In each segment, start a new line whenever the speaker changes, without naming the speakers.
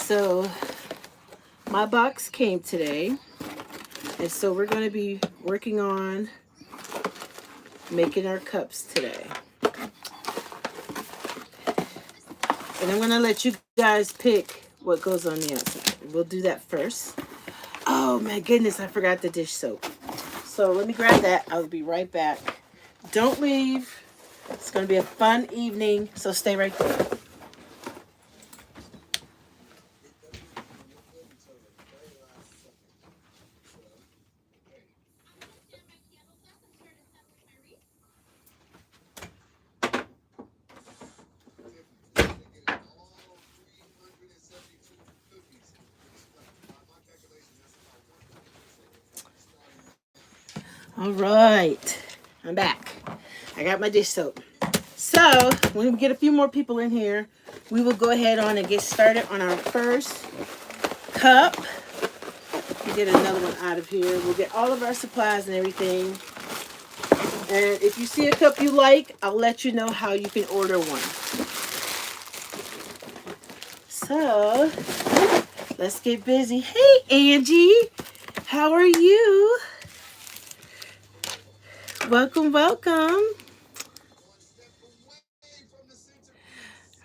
So my box came today, and so we're going to be working on making our cups today. And I'm going to let you guys pick what goes on the outside. We'll do that first. Oh my goodness, I forgot the dish soap. So let me grab that. I'll be right back. Don't leave. It's going to be a fun evening, so stay right there. All right, I'm back. I got my dish soap. So when we get a few more people in here, we will go ahead on and get started on our first cup. We'll get another one out of here. We'll get all of our supplies and everything. And if you see a cup you like, I'll let you know how you can order one. So let's get busy. Hey, Angie, how are you? Welcome, welcome.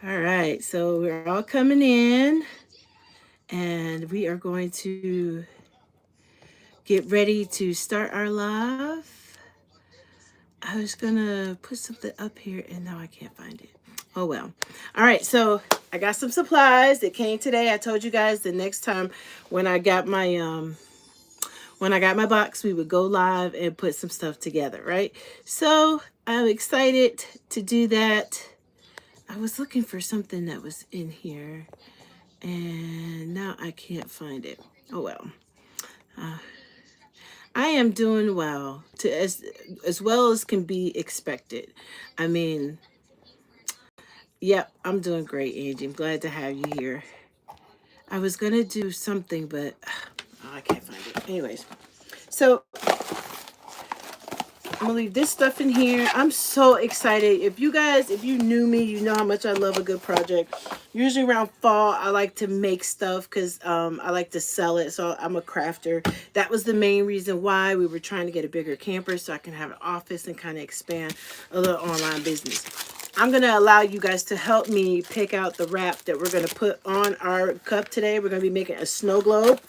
All right, so we're all coming in, and we are going to get ready to start our live. I was gonna put something up here, and now I can't find it. Oh well. All right, so I got some supplies that came today. I told you guys the next time when I got my box, we would go live and put some stuff together, right? So I'm excited to do that. I was looking for something that was in here, and now I can't find it. Oh well. I am doing well, to as well as can be expected. I mean, yep, I'm doing great, Angie. I'm glad to have you here. I was gonna do something, but oh, I can't find it. Anyways, so I'm gonna leave this stuff in here. I'm so excited. If you knew me, you know how much I love a good project. Usually around fall, I like to make stuff because I like to sell it. So I'm a crafter. That was the main reason why we were trying to get a bigger camper so I can have an office and kind of expand a little online business. I'm going to allow you guys to help me pick out the wrap that we're going to put on our cup today. We're going to be making a snow globe.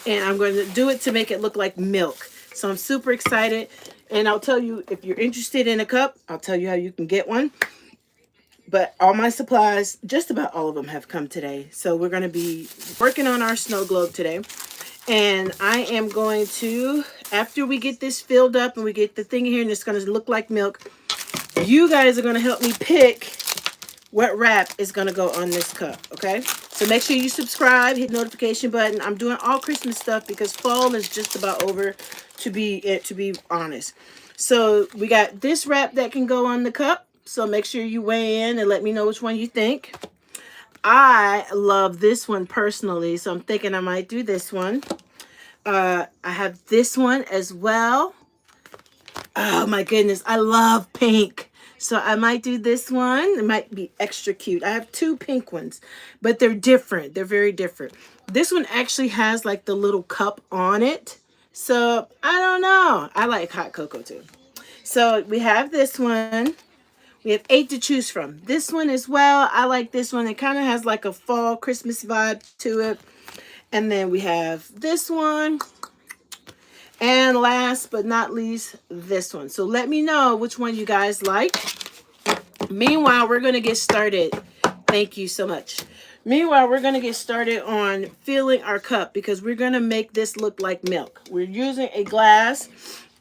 And I'm going to do it to make it look like milk. So I'm super excited. And I'll tell you, if you're interested in a cup, I'll tell you how you can get one. But all my supplies, just about all of them have come today. So we're going to be working on our snow globe today. And I am going to, after we get this filled up and we get the thing here and it's going to look like milk, you guys are going to help me pick what wrap is going to go on this cup, okay? So make sure you subscribe, hit the notification button. I'm doing all Christmas stuff because fall is just about over, to be honest. So we got this wrap that can go on the cup. So make sure you weigh in and let me know which one you think. I love this one personally, so I'm thinking I might do this one. I have this one as well. Oh my goodness, I love pink. So I might do this one. It might be extra cute. I have two pink ones, but they're different. They're very different. This one actually has like the little cup on it. So I don't know. I like hot cocoa too. So we have this one. We have 8 to choose from. This one as well. I like this one. It kind of has like a fall Christmas vibe to it. And then we have this one. And last but not least, this one. So let me know which one you guys like. Meanwhile, we're going to get started. Thank you so much. Meanwhile, we're going to get started on filling our cup because we're going to make this look like milk. We're using a glass,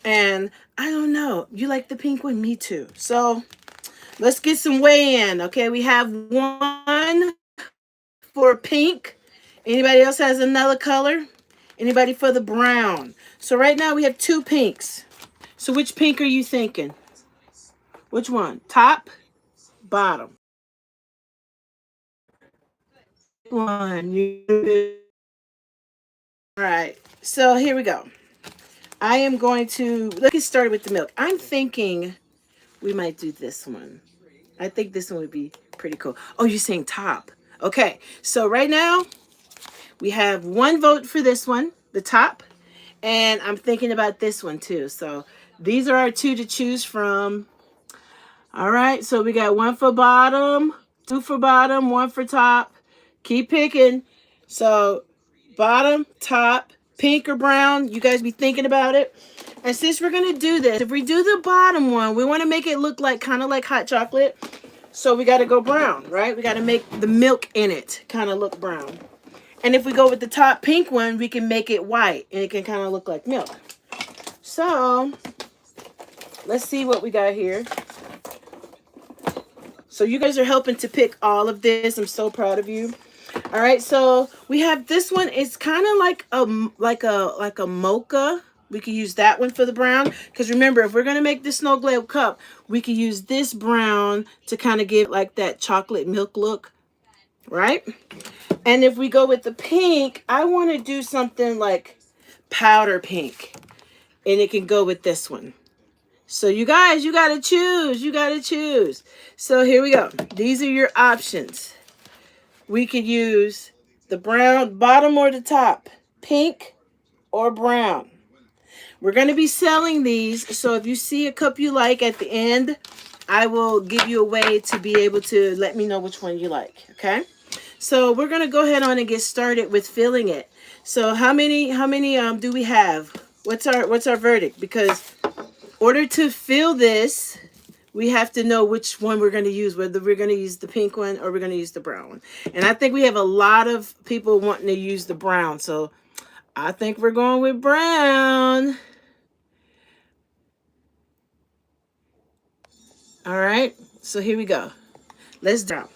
and I don't know. You like the pink one? Me too. So let's get some weigh in. Okay, we have one for pink. Anybody else has another color? Anybody for the brown? So right now we have 2 pinks. So which pink are you thinking? Which one? Top, bottom? One. All right. So here we go. I am going to, let's get started with the milk. I'm thinking we might do this one. I think this one would be pretty cool. Oh, you're saying top. Okay, so right now we have one vote for this one, the top, and I'm thinking about this one too. So these are our two to choose from. All right, so we got one for bottom, two for bottom, one for top. Keep picking. So bottom, top, pink or brown, you guys be thinking about it. And since we're gonna do this, if we do the bottom one, we want to make it look like kind of like hot chocolate. So we got to go brown, right? We got to make the milk in it kind of look brown. And if we go with the top pink one, we can make it white and it can kind of look like milk. So let's see what we got here. So you guys are helping to pick all of this. I'm so proud of you. All right, so we have this one. It's kind of like a mocha. We could use that one for the brown. Because remember, if we're going to make this snow globe cup, we could use this brown to kind of give like that chocolate milk look. Right? And if we go with the pink, I want to do something like powder pink. And it can go with this one. So you guys, you got to choose. You got to choose. So here we go. These are your options. We could use the brown, bottom or the top, pink or brown. We're going to be selling these. So if you see a cup you like at the end, I will give you a way to be able to let me know which one you like. Okay. So we're going to go ahead on and get started with filling it. So how many do we have? What's our verdict? Because order to fill this, we have to know which one we're going to use, whether we're going to use the pink one or we're going to use the brown one. And I think we have a lot of people wanting to use the brown. So I think we're going with brown. All right. So here we go. Let's drop.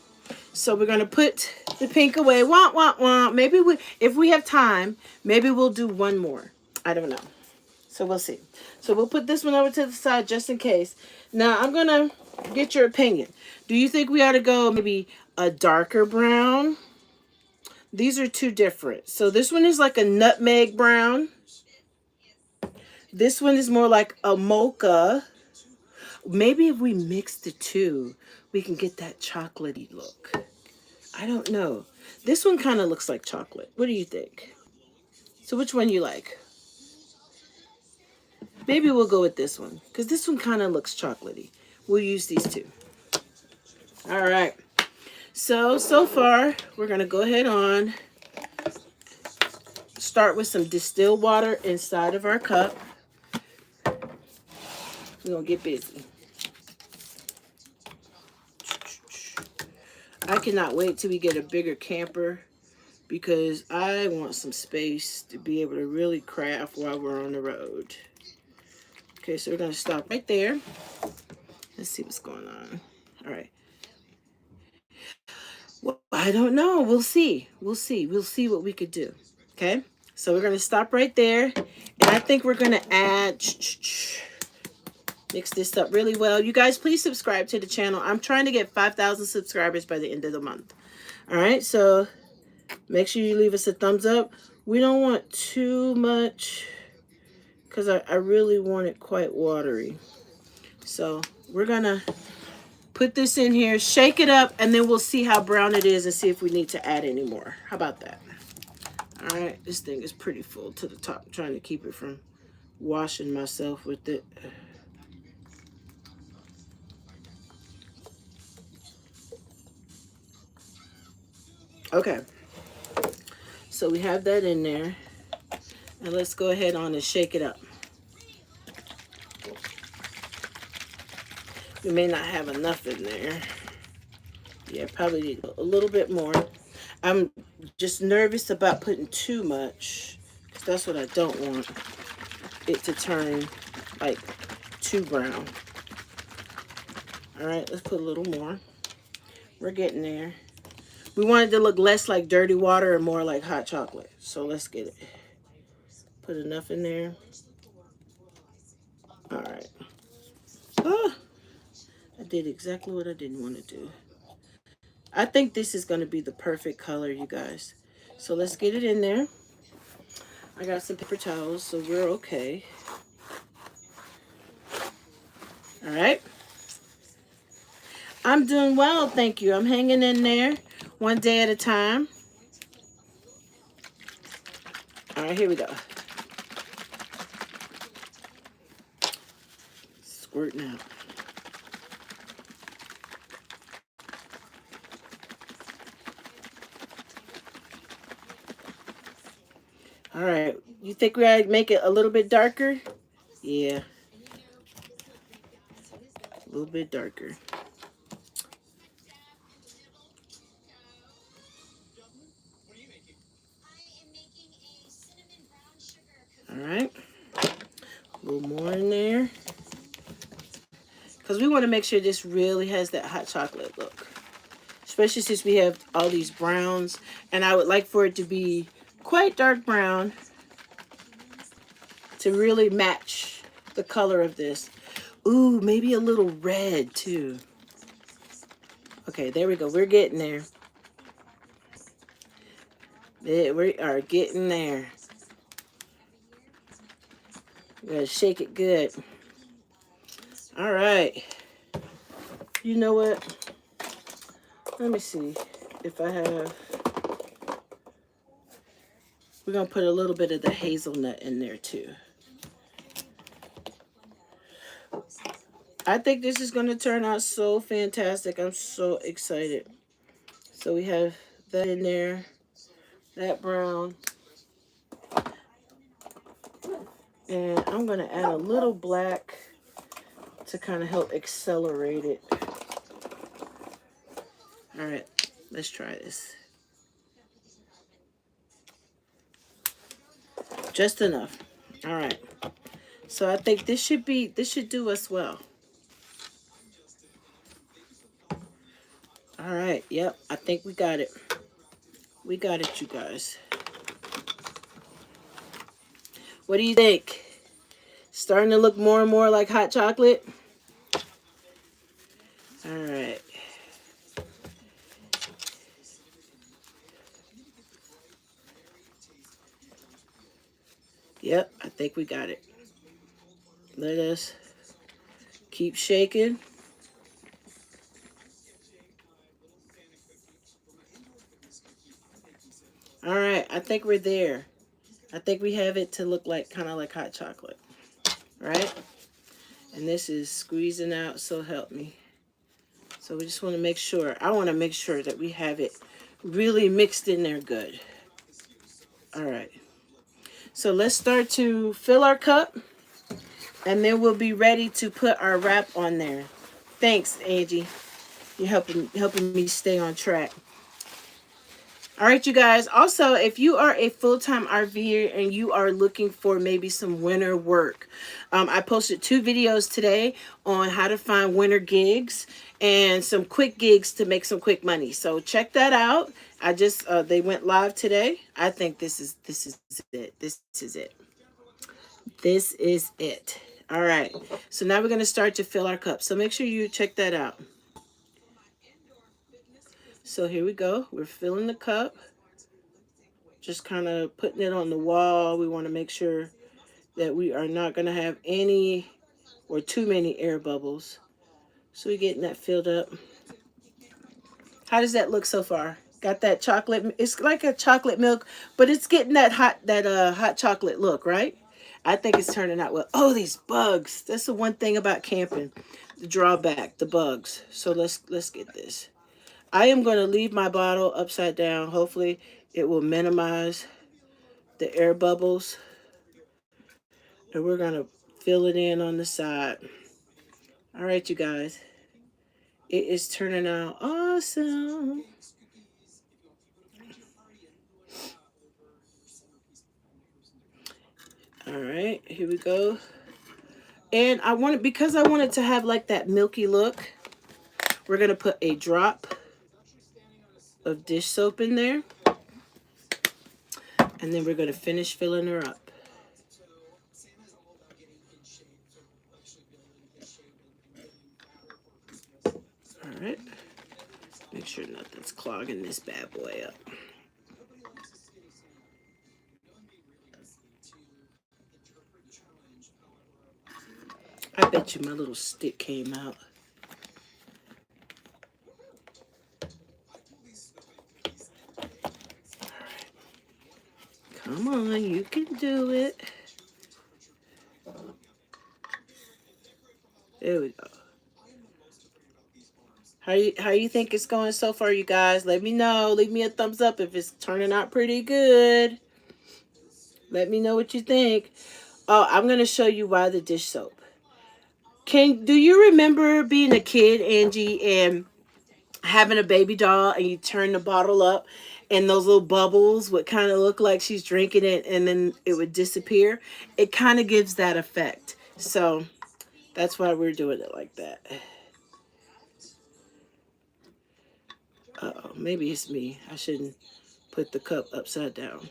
So we're going to put the pink away. Wah, wah, wah. Maybe if we have time, maybe we'll do one more. I don't know. So we'll see. So we'll put this one over to the side just in case. Now I'm going to get your opinion. Do you think we ought to go maybe a darker brown? These are two different. So this one is like a nutmeg brown. This one is more like a mocha. Maybe if we mix the two, we can get that chocolatey look. I don't know. This one kind of looks like chocolate. What do you think? So which one you like? Maybe we'll go with this one because this one kind of looks chocolatey. We'll use these two. All right. So far, we're going to go ahead on. Start with some distilled water inside of our cup. We're going to get busy. I cannot wait till we get a bigger camper because I want some space to be able to really craft while we're on the road. Okay, so we're going to stop right there. Let's see what's going on. All right. Well, I don't know. We'll see. We'll see. We'll see what we could do. Okay, so we're going to stop right there. And I think we're going to add... Mix this up really well. You guys, please subscribe to the channel. I'm trying to get 5,000 subscribers by the end of the month. All right, so make sure you leave us a thumbs up. We don't want too much because I really want it quite watery. So we're going to put this in here, shake it up, and then we'll see how brown it is and see if we need to add any more. How about that? All right, this thing is pretty full to the top. I'm trying to keep it from washing myself with it. Okay, so we have that in there, and let's go ahead on and shake it up. We may not have enough in there. Yeah, probably need a little bit more. I'm just nervous about putting too much, because that's what I don't want it to turn like too brown. All right, let's put a little more. We're getting there. We want it to look less like dirty water and more like hot chocolate. So let's get it. Put enough in there. All right. Oh, I did exactly what I didn't want to do. I think this is going to be the perfect color, you guys. So let's get it in there. I got some paper towels, so we're okay. All right. I'm doing well, thank you. I'm hanging in there. One day at a time. All right, here we go. Squirting out. All right, you think we gotta make it a little bit darker? Yeah, a little bit darker. All right, a little more in there. Because we want to make sure this really has that hot chocolate look. Especially since we have all these browns. And I would like for it to be quite dark brown to really match the color of this. Ooh, maybe a little red too. Okay, there we go. We're getting there. We are getting there. We gotta shake it good. All right. You know what? Let me see if I have... We're going to put a little bit of the hazelnut in there too. I think this is going to turn out so fantastic. I'm so excited. So we have that in there, that brown. And I'm going to add a little black to kind of help accelerate it. All right, let's try this. Just enough. All right. So I think this should do us well. All right. Yep. I think we got it. We got it, you guys. What do you think? Starting to look more and more like hot chocolate? All right. Yep. I think we got it. Let us keep shaking. All right, I think we're there. I think we have it to look like kind of like hot chocolate, right? And this is squeezing out, so help me. So we just want to make sure, I want to make sure that we have it really mixed in there good. All right. So let's start to fill our cup, and then we'll be ready to put our wrap on there. Thanks, Angie. You're helping me stay on track. All right, you guys. Also, if you are a full-time RVer and you are looking for maybe some winter work, I posted 2 videos today on how to find winter gigs and some quick gigs to make some quick money. So check that out. I just they went live today. I think this is it. This is it. This is it. All right. So now we're going to start to fill our cup. So make sure you check that out. So here we go. We're filling the cup. Just kind of putting it on the wall. We want to make sure that we are not going to have any or too many air bubbles. So we're getting that filled up. How does that look so far? Got that chocolate. It's like a chocolate milk, but it's getting that hot chocolate look, right? I think it's turning out well. Oh, these bugs. That's the one thing about camping. The drawback, the bugs. So let's get this. I am going to leave my bottle upside down. Hopefully it will minimize the air bubbles. And we're going to fill it in on the side. All right, you guys. It is turning out awesome. All right, here we go. And because I want it to have like that milky look, we're going to put a drop of dish soap in there. And then we're going to finish filling her up. All right. Make sure nothing's clogging this bad boy up. I bet you my little stick came out. Come on, you can do it. There we go. How you think it's going so far, you guys? Let me know. Leave me a thumbs up if it's turning out pretty good. Let me know what you think. Oh, I'm going to show you why the dish soap. Do you remember being a kid, Angie, and having a baby doll and you turn the bottle up and those little bubbles would kind of look like she's drinking it and then it would disappear? It kind of gives that effect. So that's why we're doing it like that. Uh-oh, maybe it's me. I shouldn't put the cup upside down.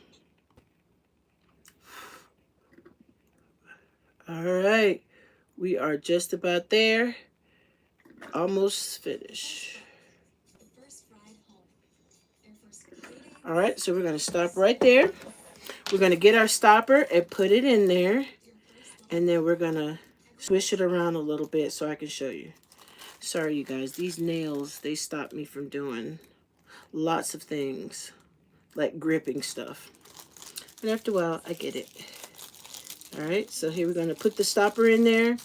All right. We are just about there. Almost finished. All right, so we're going to stop right there. We're going to get our stopper and put it in there. And then we're going to swish it around a little bit so I can show you. Sorry, you guys. These nails, they stop me from doing lots of things, like gripping stuff. But after a while, I get it. All right, so here we're going to put the stopper in there.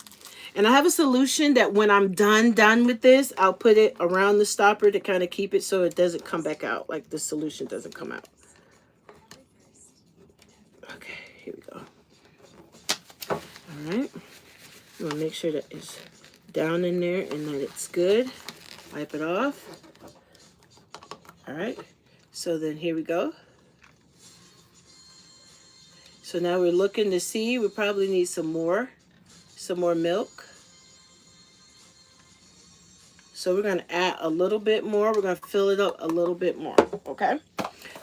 And I have a solution that when I'm done with this, I'll put it around the stopper to kind of keep it so it doesn't come back out, like the solution doesn't come out. Okay, here we go. All right, I'm gonna make sure that it's down in there and that it's good. Wipe it off. All right, so then here we go. So now we're looking to see, we probably need some more milk. So we're going to add a little bit more. We're going to fill it up a little bit more, okay?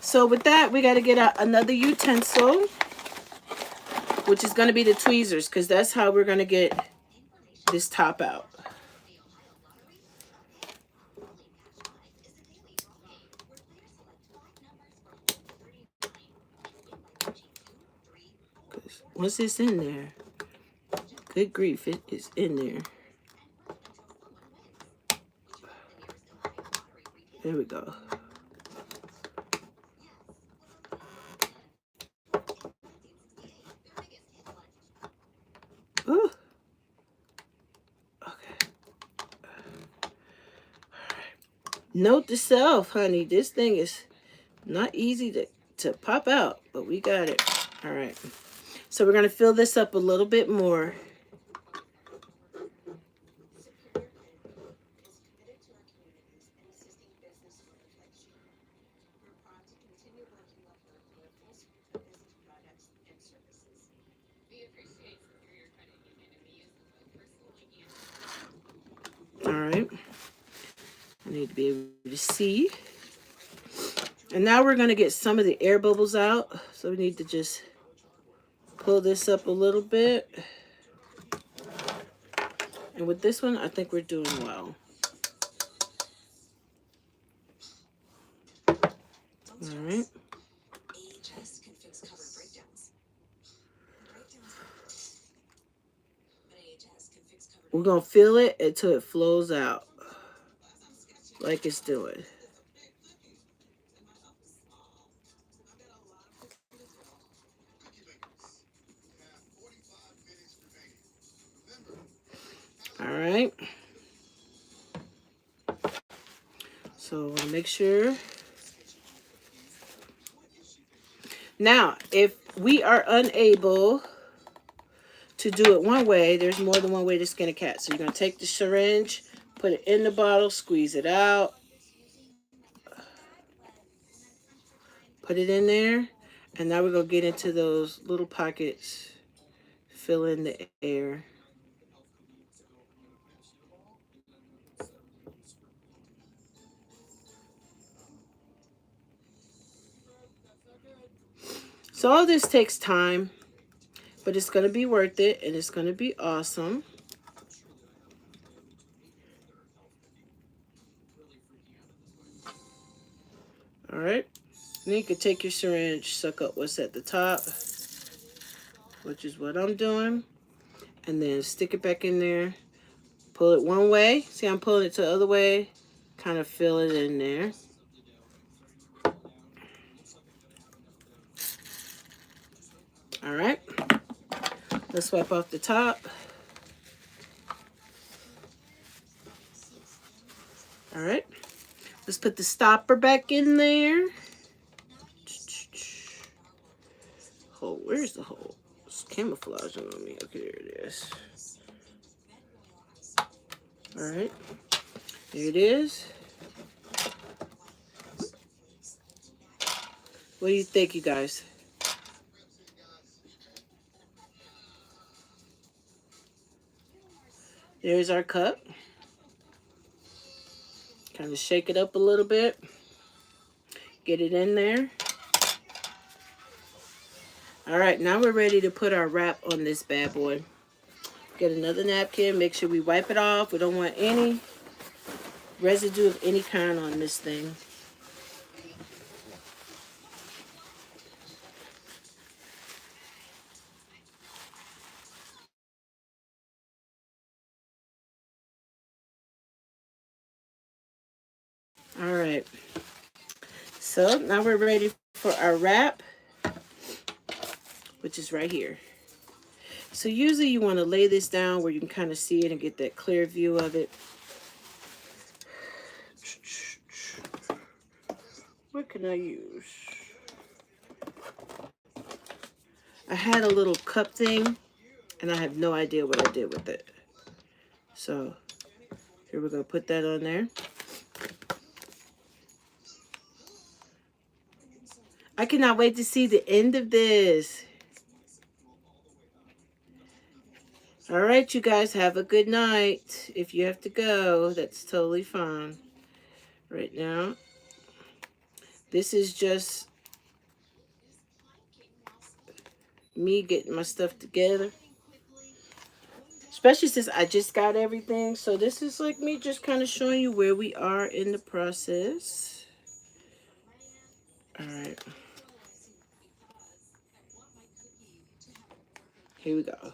So with that, we got to get another utensil, which is going to be the tweezers, because that's how we're going to get this top out. Once it's in there, good grief, it is in there. There we go. Ooh. Okay. Note to self, honey, this thing is not easy to pop out, but we got it. All right. So we're going to fill this up a little bit more. All right. I need to be able to see. And now we're going to get some of the air bubbles out. So we need to just pull this up a little bit. And with this one, I think we're doing well. All right. We're going to fill it until it flows out like it's doing. All right. So make sure. Now, if we are unable to do it one way, there's more than one way to skin a cat. So you're going to take the syringe, put it in the bottle, squeeze it out, put it in there, and now we're going to get into those little pockets, fill in the air. So all this takes time, but it's going to be worth it, and it's going to be awesome. All right. Then you can take your syringe, suck up what's at the top, which is what I'm doing, and then stick it back in there. Pull it one way. See, I'm pulling it to the other way. Kind of fill it in there. All right. Let's wipe off the top. All right. Let's put the stopper back in there. Oh, where's the hole? It's camouflaging on me. Okay, there it is. All right. There it is. What do you think, you guys? There's our cup. Kind of shake it up a little bit. Get it in there. All right, now we're ready to put our wrap on this bad boy. Get another napkin. Make sure we wipe it off. We don't want any residue of any kind on this thing. All right. So now we're ready for our wrap, which is right here. So usually you want to lay this down where you can kind of see it and get that clear view of it. What can I use? I had a little cup thing and I have no idea what I did with it. So here we're going to put that on there. I cannot wait to see the end of this. All right, you guys, have a good night. If you have to go, that's totally fine. Right now, this is just me getting my stuff together. Especially since I just got everything. So this is like me just kind of showing you where we are in the process. All right. Here we go.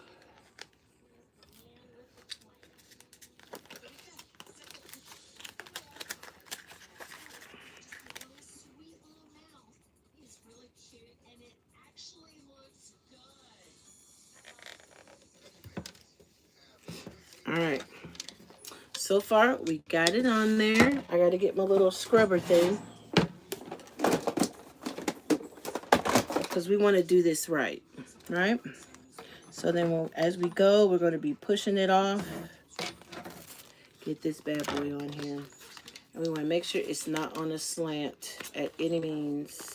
All right. So far, we got it on there. I got to get my little scrubber thing. Because we want to do this right. Right? So then as we go, we're going to be pushing it off. Get this bad boy on here. And we want to make sure it's not on a slant at any means.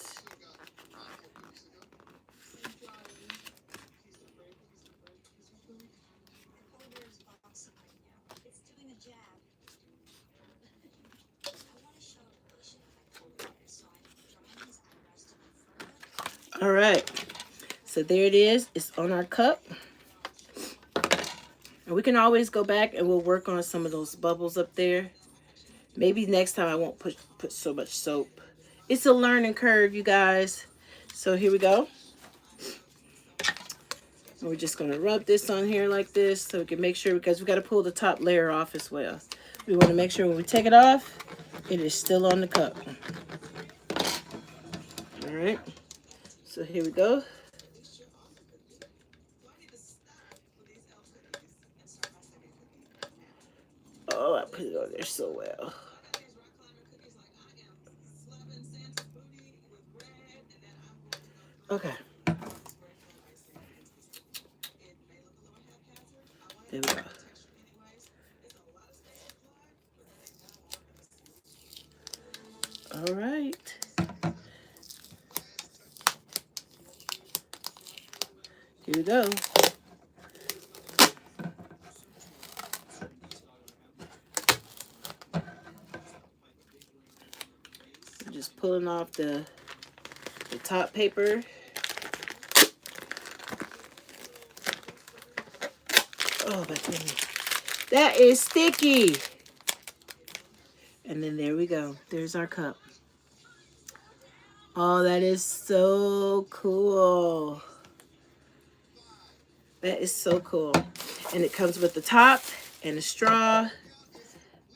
All right. So there it is. It's on our cup. And we can always go back and we'll work on some of those bubbles up there. Maybe next time I won't put so much soap. It's a learning curve, you guys. So here we go. And we're just going to rub this on here like this so we can make sure, because we got to pull the top layer off as well. We want to make sure when we take it off, it is still on the cup. All right. So here we go. Oh, I put it on there so well. Okay. There we go. All right. Here we go. I'm just pulling off the top paper. Oh my goodness. That is sticky. And then there we go. There's our cup. Oh, that is so cool. That is so cool. And it comes with the top and a straw.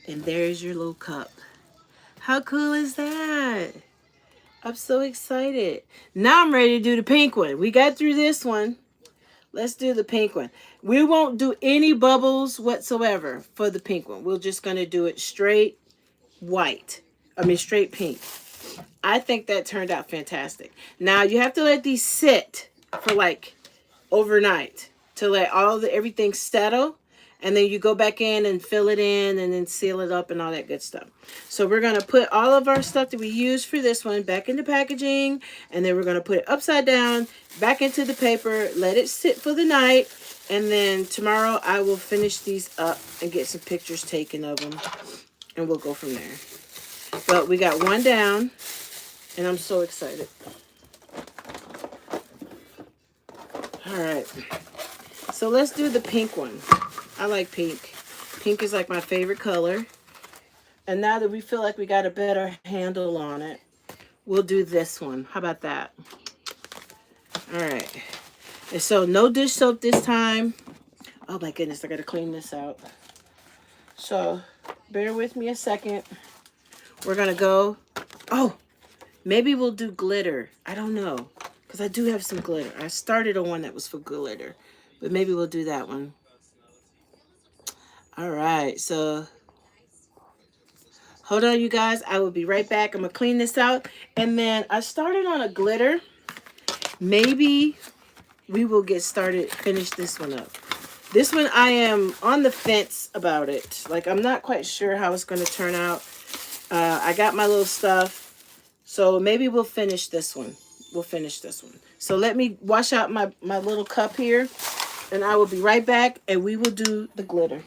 And there's your little cup. How cool is that? I'm so excited. Now I'm ready to do the pink one. We got through this one. Let's do the pink one. We won't do any bubbles whatsoever for the pink one. We're just going to do it straight white. Straight pink. I think that turned out fantastic. Now you have to let these sit for like overnight to let everything settle, and then you go back in and fill it in and then seal it up and all that good stuff. So we're going to put all of our stuff that we used for this one back into packaging, and then we're going to put it upside down back into the paper, let it sit for the night, and then tomorrow I will finish these up and get some pictures taken of them, and we'll go from there. But we got one down, and I'm so excited. All right. So let's do the pink one. I like pink. Pink is like my favorite color. And now that we feel like we got a better handle on it, we'll do this one. How about that? All right. And so no dish soap this time. Oh my goodness, I got to clean this out. So bear with me a second. We're going to go. Oh, maybe we'll do glitter. I don't know. Because I do have some glitter. I started on one that was for glitter. But maybe we'll do that one. All right. So hold on, you guys. I will be right back. I'm going to clean this out. And then I started on a glitter. Maybe we will get started, finish this one up. This one, I am on the fence about it. Like, I'm not quite sure how it's going to turn out. I got my little stuff. So maybe we'll finish this one. We'll finish this one. So let me wash out my little cup here. And I will be right back. And we will do the glitter.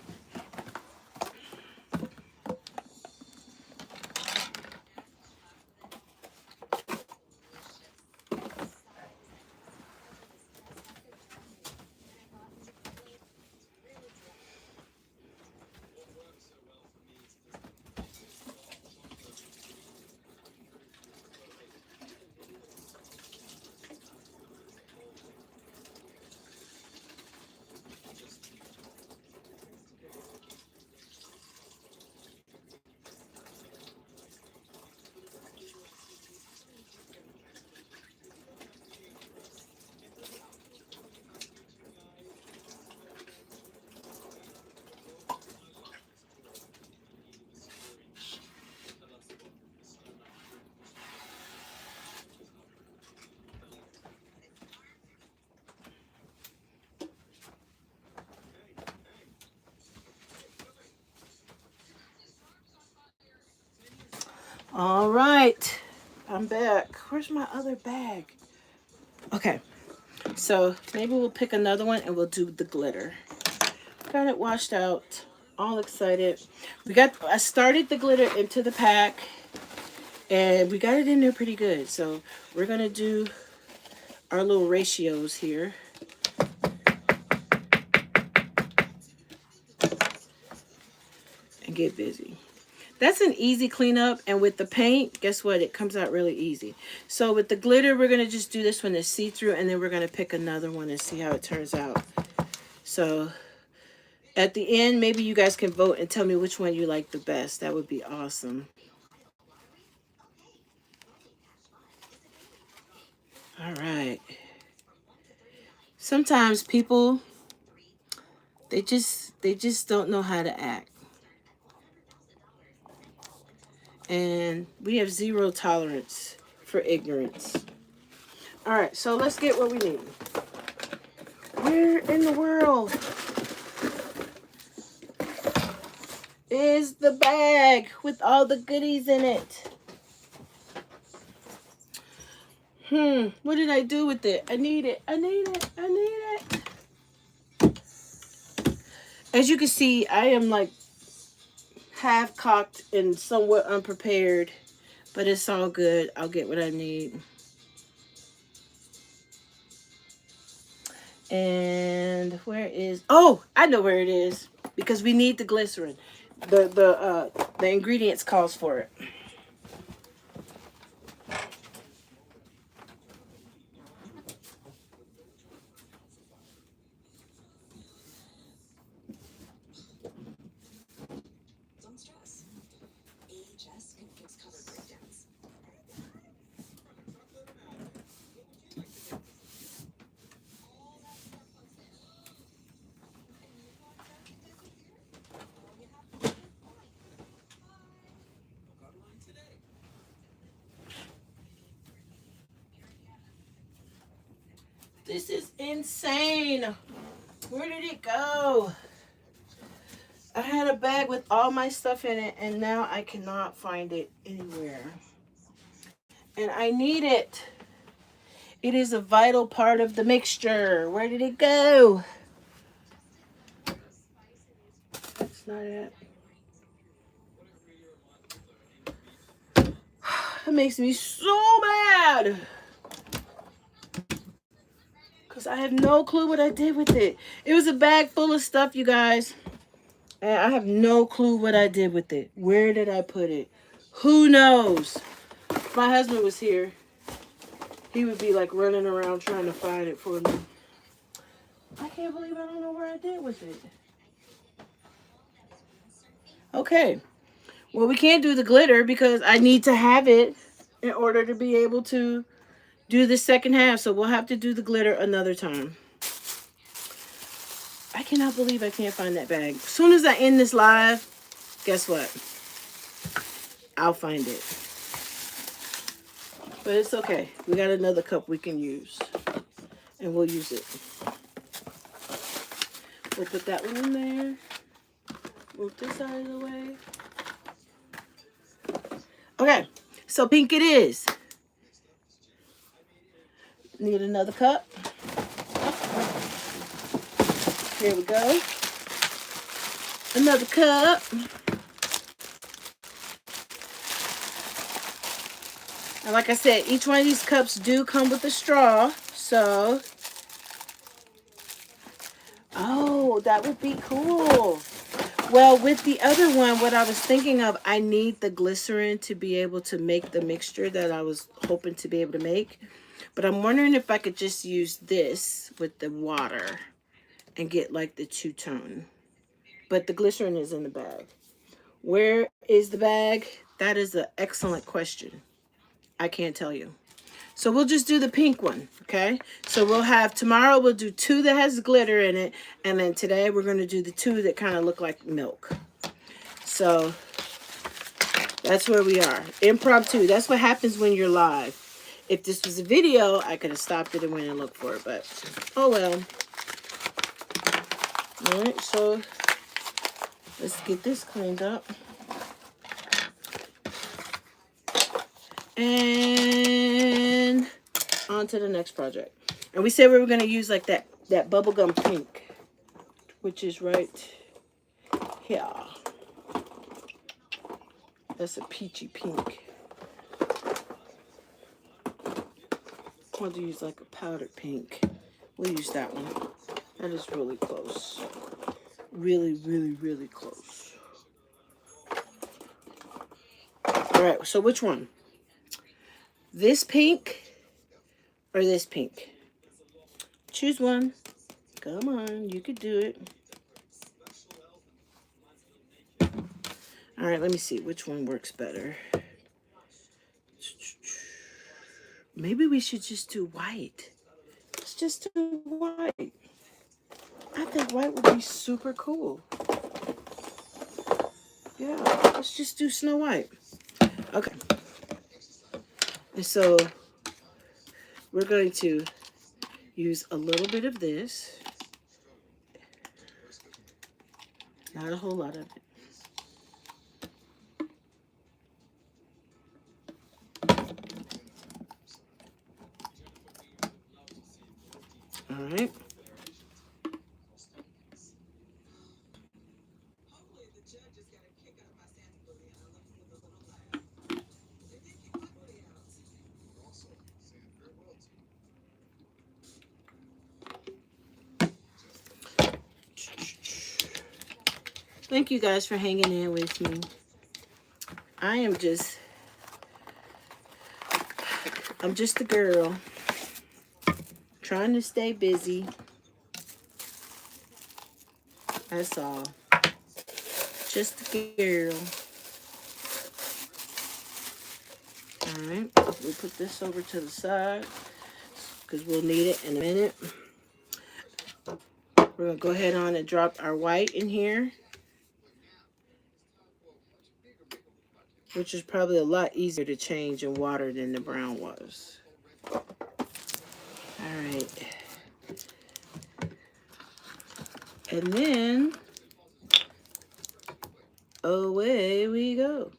All right, I'm back. Where's my other bag? Okay, so maybe we'll pick another one and we'll do the glitter. Got it washed out, all excited. I started the glitter into the pack and we got it in there pretty good. So we're gonna do our little ratios here. And get busy. That's an easy cleanup, and with the paint, guess what? It comes out really easy. So with the glitter, we're going to just do this one as see-through, and then we're going to pick another one and see how it turns out. So at the end, maybe you guys can vote and tell me which one you like the best. That would be awesome. All right. Sometimes people, they just don't know how to act. And we have zero tolerance for ignorance. All right, so let's get what we need. Where in the world is the bag with all the goodies in it? What did I do with it? I need it. I need it. I need it. As you can see, I am like half-cocked and somewhat unprepared, but it's all good. I'll get what I need. And where is... Oh, I know where it is. Because we need the glycerin. The ingredients calls for it. This is insane. Where did it go? I had a bag with all my stuff in it, and now I cannot find it anywhere. And I need it. It is a vital part of the mixture. Where did it go? That's not it. It makes me so mad. Because I have no clue what I did with it. It was a bag full of stuff, you guys. And I have no clue what I did with it. Where did I put it? Who knows? If my husband was here, he would be like running around trying to find it for me. I can't believe I don't know where I did with it. Okay. Well, we can't do the glitter because I need to have it in order to be able to do the second half. So we'll have to do the glitter another time. I cannot believe I can't find that bag. As soon as I end this live, guess what? I'll find it. But it's okay. We got another cup we can use. And we'll use it. We'll put that one in there. Move this out of the way. Okay. So pink it is. Need another cup. Here we go. Another cup. And like I said, each one of these cups do come with a straw. So, oh, that would be cool. Well, with the other one, what I was thinking of, I need the glycerin to be able to make the mixture that I was hoping to be able to make. But I'm wondering if I could just use this with the water and get like the two-tone. But the glycerin is in the bag. Where is the bag? That is an excellent question. I can't tell you. So we'll just do the pink one, okay? So we'll have, tomorrow we'll do 2 that has glitter in it, and then today we're going to do the 2 that kind of look like milk. So that's where we are. Impromptu. That's what happens when you're live. If this was a video, I could have stopped it and went and looked for it, but oh well. All right, so let's get this cleaned up. And on to the next project. And we said we were going to use like that bubblegum pink, which is right here. That's a peachy pink. I want to use like a powdered pink. We'll use that one. That is really close. Really, really, really close. All right, so which one? This pink or this pink? Choose one. Come on, you could do it. All right, let me see which one works better. Maybe we should just do white. Let's just do white. I think white would be super cool. Yeah, let's just do Snow White. Okay. And so we're going to use a little bit of this. Not a whole lot of it. All right. Thank you guys for hanging in with me. I'm just a girl trying to stay busy. That's all. Just a girl. All right, we'll put this over to the side because we'll need it in a minute. We're gonna go ahead on and drop our white in here, which is probably a lot easier to change in water than the brown was. All right. And then away we go.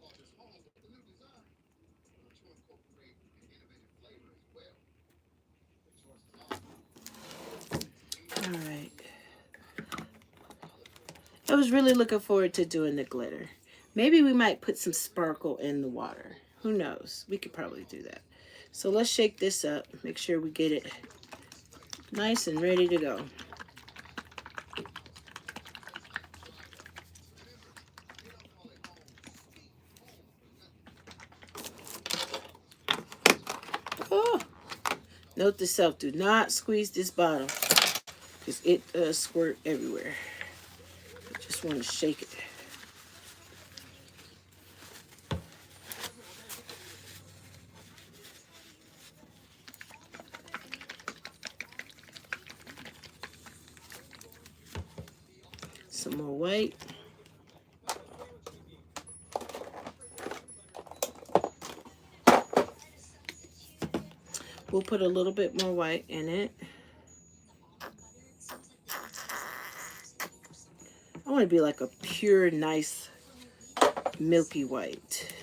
All right. I was really looking forward to doing the glitter. Maybe we might put some sparkle in the water. Who knows? We could probably do that. So let's shake this up. Make sure we get it nice and ready to go. Oh, note to self, do not squeeze this bottle because it does squirt everywhere. I just want to shake it. Some more white. We'll put a little bit more white in it. I want to be like a pure, nice, milky white.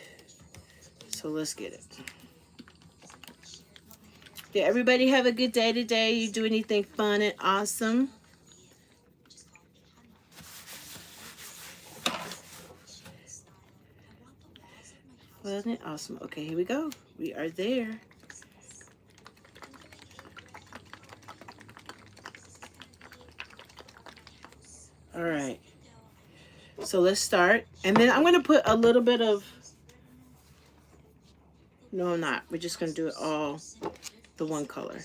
So let's get it. Yeah, everybody have a good day today. You do anything fun and awesome? Fun and awesome. Okay, here we go. We are there. All right. So let's start. And then I'm going to put a little bit of... No, I'm not. We're just going to do it all the one color.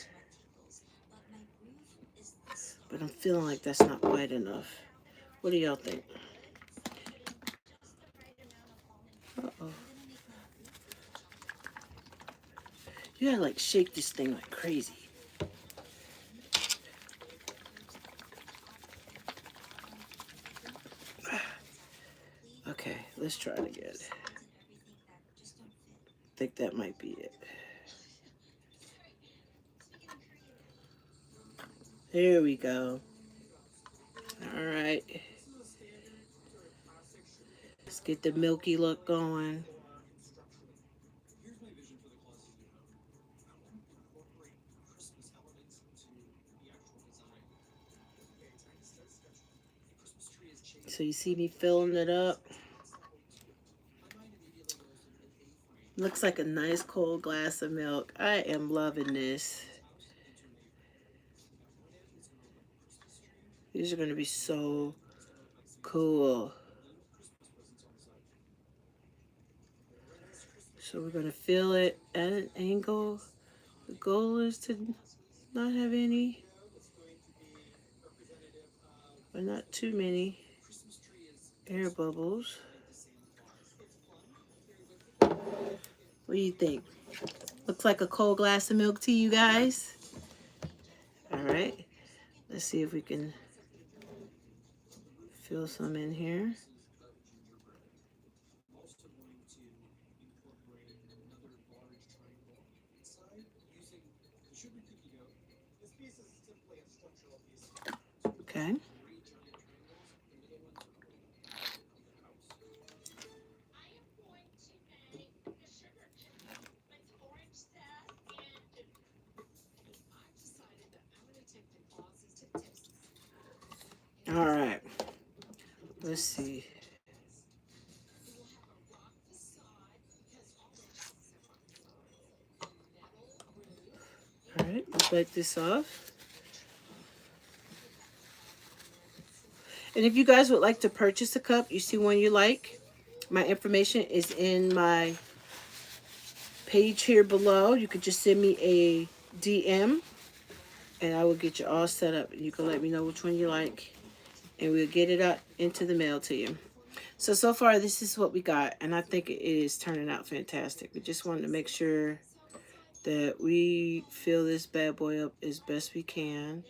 But I'm feeling like that's not white enough. What do y'all think? Uh-oh. You gotta like shake this thing like crazy. Okay, let's try it again. I think that might be it. There we go. All right. Let's get the milky look going. So you see me filling it up. Looks like a nice cold glass of milk. I am loving this. These are going to be so cool. So we're going to fill it at an angle. The goal is to not have any, but not too many air bubbles. What do you think? Looks like a cold glass of milk to you guys. All right. Let's see if we can fill some in here. Okay. All right. Let's see. All right. Let's bake this off. And if you guys would like to purchase a cup, you see one you like, my information is in my page here below. You could just send me a DM and I will get you all set up. You can let me know which one you like and we'll get it out into the mail to you. So far this is what we got, and I think it is turning out fantastic. We just wanted to make sure that we fill this bad boy up as best we can.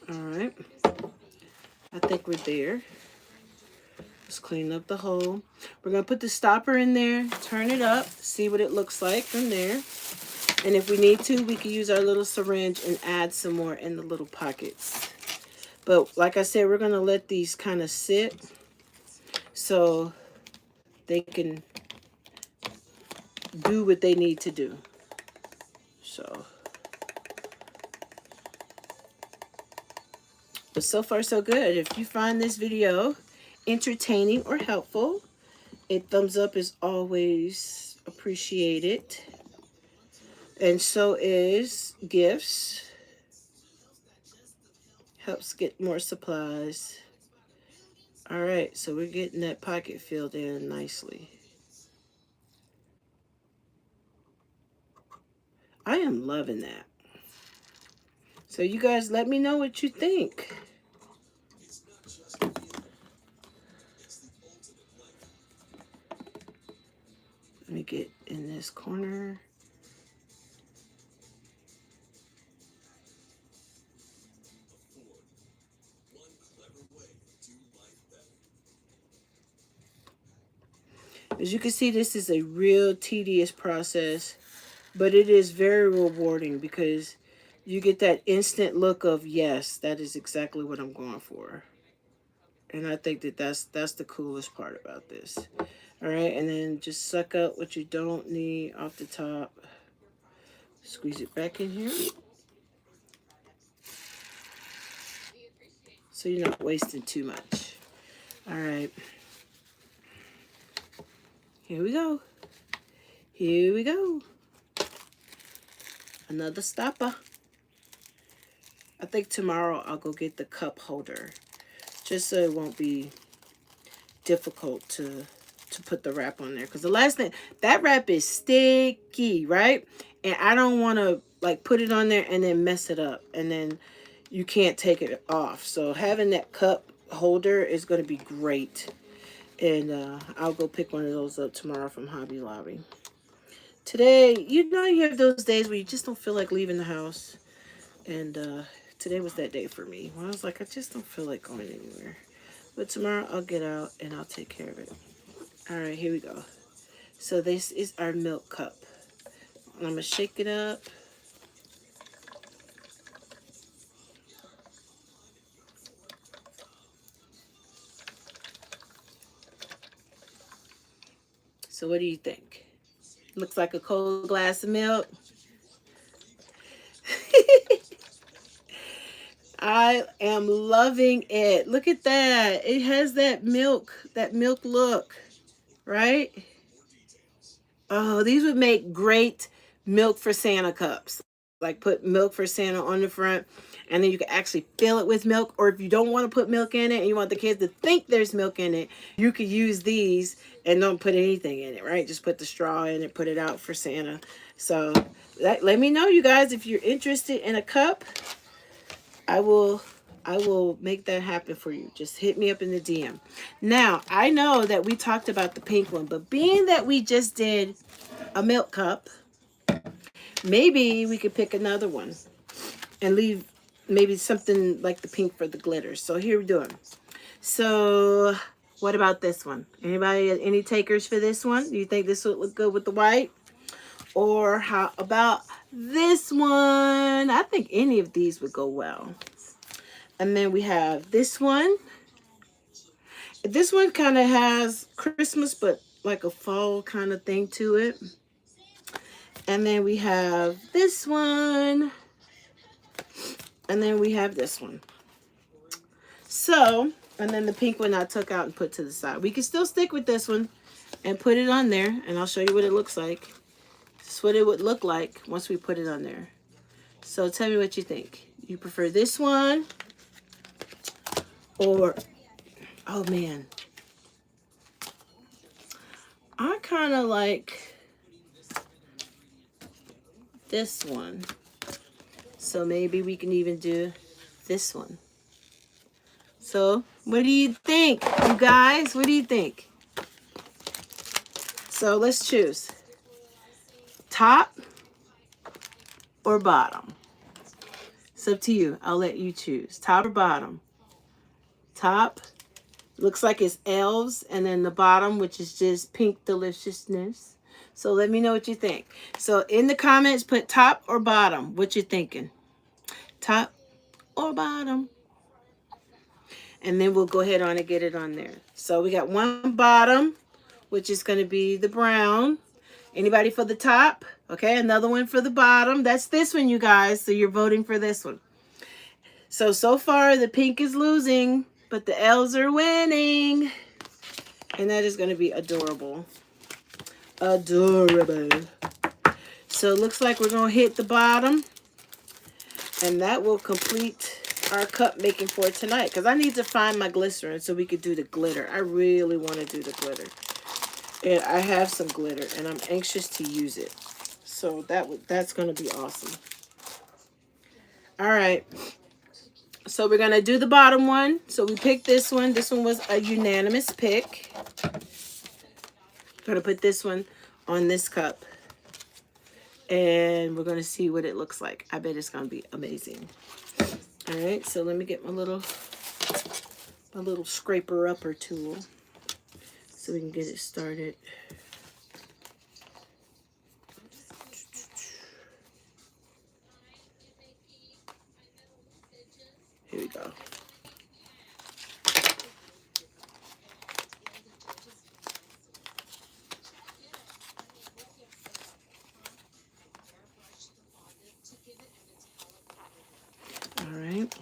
All right. I think we're there. Let's clean up the hole. We're going to put the stopper in there, turn it up, see what it looks like from there. And if we need to, we can use our little syringe and add some more in the little pockets. But like I said, we're going to let these kind of sit so they can do what they need to do. So, but so far so good. If you find this video entertaining or helpful, a thumbs up is always appreciated. And so is gifts. Helps get more supplies. All right, so we're getting that pocket filled in nicely. I am loving that. So you guys let me know what you think. Let me get in this corner. As you can see, this is a real tedious process, but it is very rewarding because you get that instant look of, yes, that is exactly what I'm going for. And I think that that's the coolest part about this. All right, and then just suck out what you don't need off the top. Squeeze it back in here. So you're not wasting too much. All right. Here we go. Here we go. Another stopper. I think tomorrow I'll go get the cup holder, just so it won't be difficult to put the wrap on there. Because the last thing, that wrap is sticky, right? And I don't want to like put it on there and then mess it up. And then you can't take it off. So having that cup holder is going to be great. And I'll go pick one of those up tomorrow from Hobby Lobby. Today, you know, you have those days where you just don't feel like leaving the house. And today was that day for me. When I was like, I just don't feel like going anywhere. But tomorrow I'll get out and I'll take care of it. All right, here we go. So this is our milk cup. I'm going to shake it up. So what do you think? Looks like a cold glass of milk. I am loving it. Look at that. It has that milk look, right? Oh, these would make great milk for Santa cups. Like put milk for Santa on the front, and then you can actually fill it with milk. Or if you don't want to put milk in it and you want the kids to think there's milk in it, you could use these and don't put anything in it, right? Just put the straw in it, put it out for Santa. So let me know, you guys, if you're interested in a cup. I will make that happen for you. Just hit me up in the DM. Now, I know that we talked about the pink one, but being that we just did a milk cup, maybe we could pick another one and leave maybe something like the pink for the glitter. So here we're doing. So what about this one? Anybody, any takers for this one? Do you think this would look good with the white? Or how about this one? I think any of these would go well. And then we have this one. This one kind of has Christmas, but like a fall kind of thing to it. And then we have this one. And then we have this one. So, and then the pink one I took out and put to the side. We can still stick with this one and put it on there. And I'll show you what it looks like. This is what it would look like once we put it on there. So tell me what you think. You prefer this one? Or, oh man, I kind of like this one. So maybe we can even do this one. So what do you think, you guys? What do you think? So let's choose. Top or bottom? It's up to you. I'll let you choose. Top or bottom? top looks like it's elves, and then the bottom, which is just pink deliciousness. So let me know what you think. So in the comments, put top or bottom. What you thinking? Top or bottom? And then we'll go ahead on and get it on there. So we got one bottom, which is going to be the brown. Anybody for the top? Okay, another one for the bottom. That's this one, you guys. So you're voting for this one. So far, the pink is losing, but the elves are winning. And that is going to be adorable. Adorable. So it looks like we're going to hit the bottom. And that will complete our cup making for tonight. Because I need to find my glycerin so we could do the glitter. I really want to do the glitter. And I have some glitter, and I'm anxious to use it. So that's going to be awesome. All right. So we're going to do the bottom one. So we picked this one. This one was a unanimous pick. Going to put this one on this cup. And we're going to see what it looks like. I bet it's going to be amazing. All right. So let me get my little scraper upper tool so we can get it started. Here we go. All right.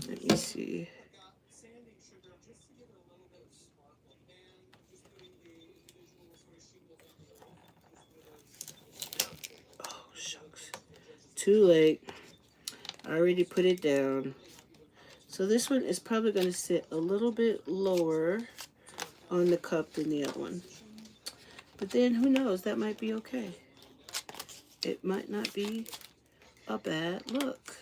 Let me see. Oh, shucks. Too late. I already put it down. So this one is probably going to sit a little bit lower on the cup than the other one. But then who knows? That might be okay. It might not be a bad look.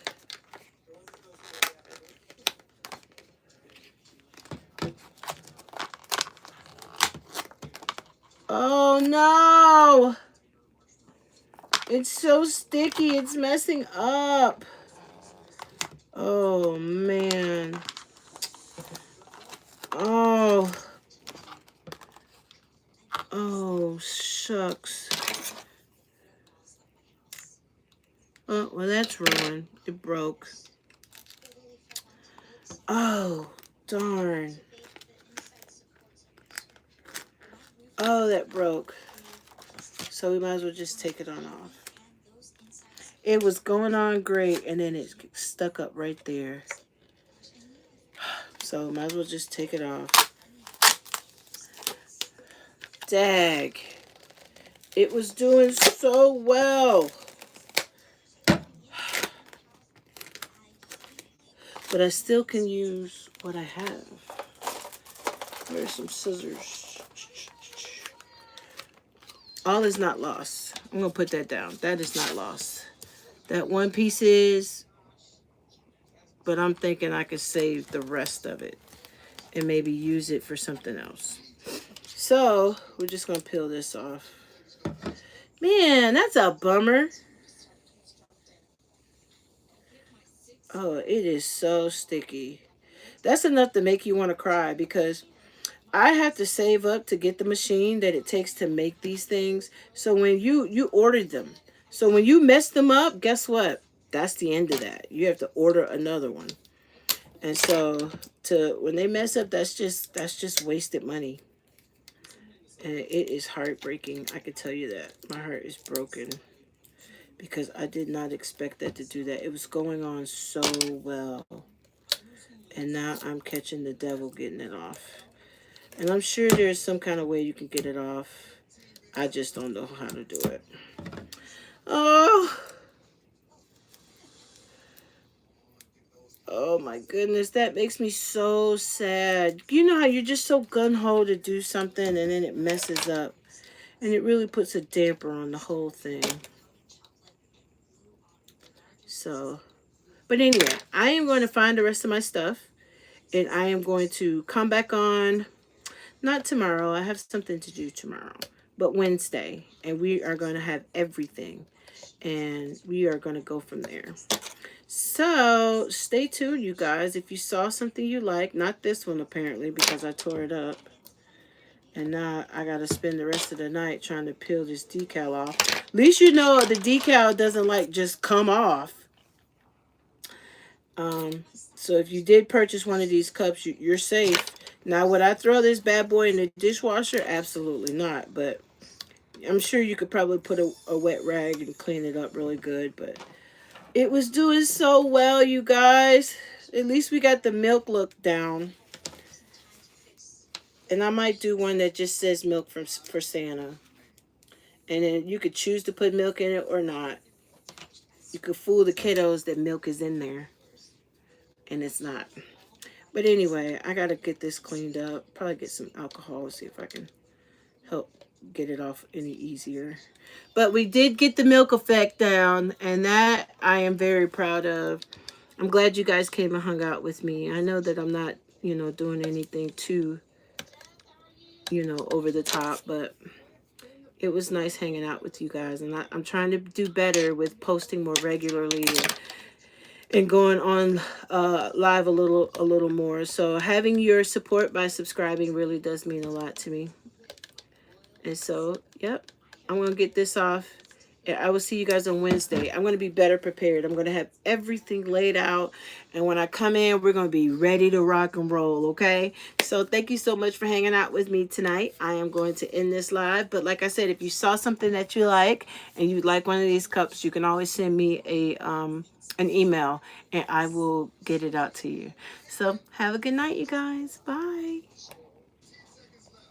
Oh no! It's so sticky. It's messing up. Oh man. Oh. Oh shucks. Oh, well that's ruined. It broke. Oh, darn. Oh, that broke. So we might as well just take it on off. It was going on great, and then it stuck up right there. So might as well just take it off. Dag. It was doing so well. But I still can use what I have. There's some scissors. All is not lost. I'm going to put that down. That is not lost. That one piece is, but I'm thinking I could save the rest of it and maybe use it for something else. So we're just going to peel this off. Man, that's a bummer. Oh, it is so sticky. That's enough to make you want to cry, because I have to save up to get the machine that it takes to make these things. So when you ordered them, so when you mess them up, guess what? That's the end of that. You have to order another one. And so when they mess up, that's just wasted money. And it is heartbreaking. I can tell you that. My heart is broken because I did not expect that to do that. It was going on so well. And now I'm catching the devil getting it off. And I'm sure there's some kind of way you can get it off. I just don't know how to do it. Oh. Oh my goodness. That makes me so sad. You know how you're just so gung-ho to do something and then it messes up. And it really puts a damper on the whole thing. So, but anyway, I am going to find the rest of my stuff. And I am going to come back on. Not tomorrow. I have something to do tomorrow. But Wednesday. And we are going to have everything. And we are going to go from there. So stay tuned, you guys. If you saw something you like, not this one apparently because I tore it up. And now I got to spend the rest of the night trying to peel this decal off. At least you know the decal doesn't like just come off. So if you did purchase one of these cups, you're safe. Now, would I throw this bad boy in the dishwasher? Absolutely not. But I'm sure you could probably put a wet rag and clean it up really good. But it was doing so well, you guys. At least we got the milk look down. And I might do one that just says milk for Santa. And then you could choose to put milk in it or not. You could fool the kiddos that milk is in there. And it's not. But anyway, I got to get this cleaned up. Probably get some alcohol. See if I can help get it off any easier. But we did get the milk effect down. And that I am very proud of. I'm glad you guys came and hung out with me. I know that I'm not, doing anything too, over the top. But it was nice hanging out with you guys. And I'm trying to do better with posting more regularly and going on live a little more. So having your support by subscribing really does mean a lot to me. And so, yep, I'm going to get this off. I will see you guys on Wednesday. I'm going to be better prepared. I'm going to have everything laid out. And when I come in, we're going to be ready to rock and roll, okay? So thank you so much for hanging out with me tonight. I am going to end this live. But like I said, if you saw something that you like and you'd like one of these cups, you can always send me an email and I will get it out to you. So have a good night, you guys. Bye.